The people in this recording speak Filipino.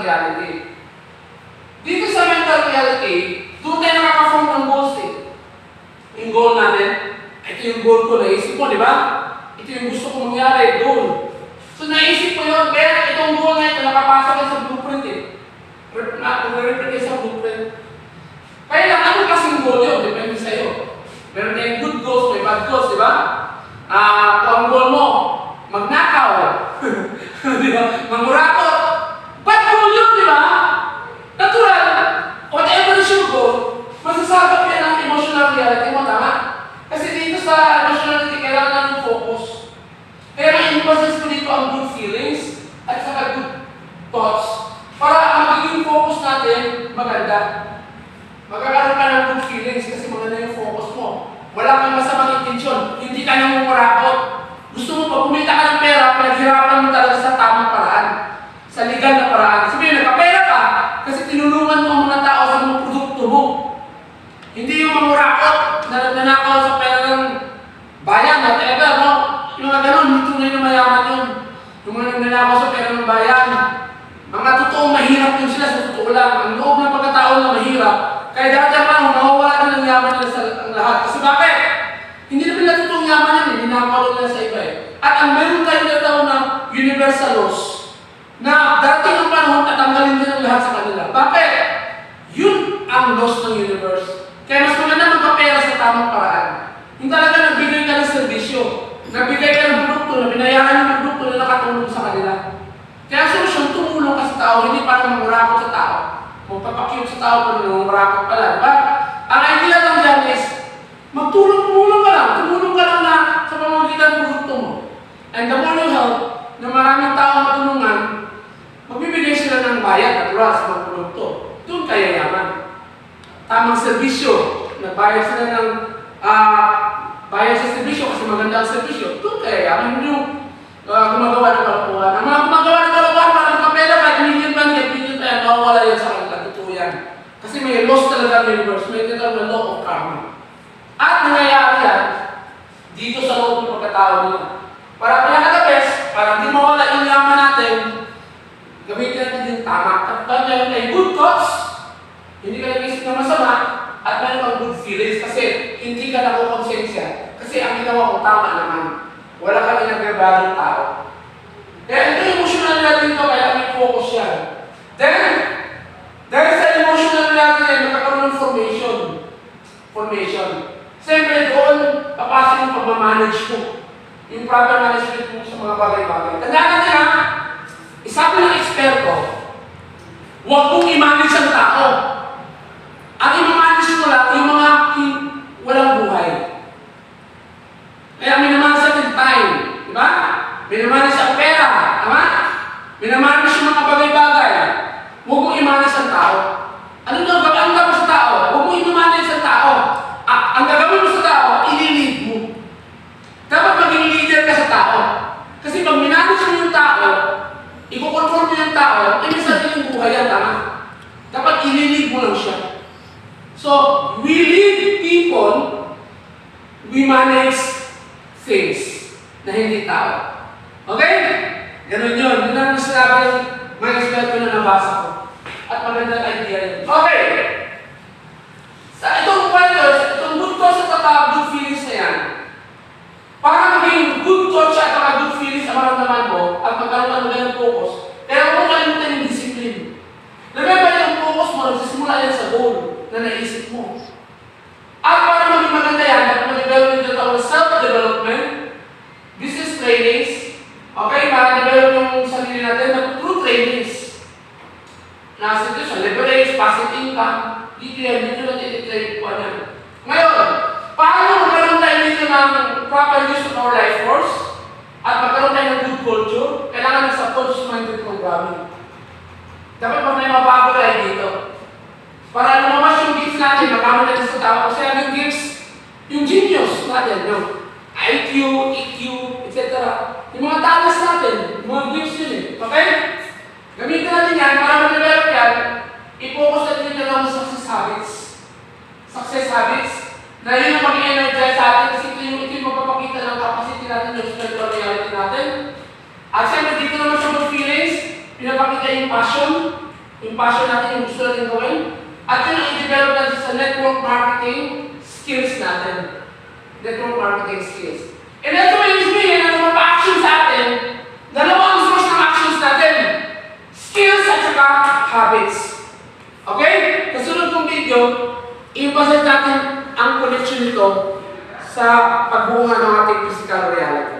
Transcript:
reality. Dito sa mental reality, doon tayo nakaka-form ng goals eh. Yung goal natin, ito yung goal ko, naisip mo, di ba? Ito yung gusto ko mangyari, goal. So naisip ko yun, pero itong goal na ito, nakapasok yan sa blueprint eh. Nag-reprint yan sa blueprint. Kaya lang, ano kasing goal yun? Depende sa'yo. Meron tayong good goals, may bad goals, di ba? Kung ang goal mo, magnakaw, di ba? Mangurakot. Bad goal yun, di ba? Natural. Whatever is your goal, masasagap yan ang emotional reality mo, tama? Kasi dito sa emotionality, kailangan ng focus. Kaya ma-emphasis ko dito ang good feelings at saka good thoughts para ang magiging focus natin maganda. Magkakaroon ka ng good feelings kasi maganda yung focus mo. Wala kang masamang intensyon. Hindi ka nang umurakot. Gusto mo pag kumita ka ng pera, pinaghirapan mo talaga sa tamang paraan. Sa legal na paraan. Sabihin, nagkapera ka kasi tinulungan mo ang mga tao sa mga produkto mo. Hindi yung mangurakot na nanakaw sa pera ng bayan, whatever, no? Yung mga ganun, hindi tunay na mayaman yun. Yung mga nanakaw sa pera ng bayan. Mga totoong mahirap yun sila sa totoo lang. Ang loob ng pagkatao na mahirap. Kaya dati pa, mawawala na ng yaman nila sa lahat. Kasi bakit? Hindi na nila totoong yaman yan, hindi nakakawala nila sa iba eh. At ang meron tayo natawag na universal laws na darating ang panahon tatanggalin din ang lahat sa kanila. Bakit? Yun ang laws ng universe. Kaya mas maganda magkapera sa tamang paraan. Yung talaga nagbigay ka ng serbisyo, nagbigay ka ng produkto, na binayaran yung produkto na nakatulong sa kanila. Kaya ang solusyon, tumulong ka sa tao, hindi para mangurakot sa tao. Magpapakyut sa tao kung nangurakot pala, diba? Ang idea lang dyan is, tumulong ka lang na sa pamamagitan ng produkto mo. And the more you help, na maraming tao matulungan, magbibigay sila ng bayad at rush ng produkto. Doon kaya yaman. Tamang serbisyo, nagbayad sila ng bayad sa serbisyo kasi maganda ang serbisyo. Doon kaya yaman. Hindi yung gumagawa ng kalokohan. Ang mga gumagawa ng kalokohan, parang kapela, kahit million pa, mawawala yan sa kanila. Totoo yan. Kasi may laws talaga ng universe. May tinatawag na law of karma. At nangyayari yan dito sa loob ng pagkatao nila. Para pinaka-best, para hindi mawala yung yaman natin, gamitin natin yung tama. At meron tayo good thoughts, hindi ka nag-isip na masama, at meron kang good feelings kasi hindi ka nakukonsensya. Kasi ang ginawa ko tama naman. Wala kang inagbabaling tao. Kaya ito yung emotional natin ito, kaya may focus yan. Then, dahil sa emotional natin, magkakaroon ng formation. Siyempre doon, papasok yung pagmamanage mo. Yung proper management mo sa mga bagay-bagay. Tandaan natin ha, isabi ng eksperto, huwag mong i-manage ang tao. Ang i-manage mo lang, yung mga walang buhay. Kaya minamanage natin time, di ba? Minamanage ang pera, tama? Minamanage yung mga bagay-bagay. Huwag mong i-manage ang tao. Ano ang gagawin mo sa tao? Huwag mong i-manage ang tao. Ang gagawin mo sa tao, i-lead mo. Dapat maging leader ka sa tao. Kasi pag minanage mo yung tao, ikukontrol mo yung tao, ay may sariling buhay yan, tama? Dapat i-lead mo lang siya. So, we lead people, we manage things na hindi tao. Okay? Ganun yun. Yun ang sinabi ng mga eksperto na nabasa ko. At magandang idea yun. Okay. Sa itong good thoughts at good feelings na yan, para maging good thoughts at good feelings ang maramdaman mo at magkaroon ka ng ganang focus, kaya huwag mo kalimutan yung discipline. Remember yung focus mo, nagsisimula yan sa goal na naisip mo. At para maging maganda yan, mag-develop yung tinatawag na self-development, business trainings, okay, ma-develop yung sarili natin through trainings. Nasa ito siya, leverage, passive income, dito lang iti-trade po yan. Ngayon, paano magkaroon tayo dito ng proper use of our life force at magkaroon tayo ng good culture? Kailangan ng subconscious-minded programming. Dapat pag may mabago tayo dito. Para lumamas yung gifts natin, magamit natin sa tao. Kasi yung gifts, yung genius natin, yung IQ, EQ, etc. Yung mga talents natin, yung mga gifts yun eh. Okay? Gamitin natin yan para ma-develop yan, i-focus natin yung mga success habits. Success habits, na yun ang mag-energize sa atin kasi ito yung magpapakita ng capacity natin, yung spiritual reality natin. At siyempre dito naman sa good feelings, pinapakita yung passion, yung passion natin, yung gusto natin gawin, at yun ang i-develop natin sa network marketing skills natin. Network marketing skills. And ito yung sabihin na mapa-action sa atin, dalawang source ng actions natin. Skills at saka habits. Okay? Kasunod kong video, i-emphasize natin ang connection nito sa pagbuha ng ating physical reality.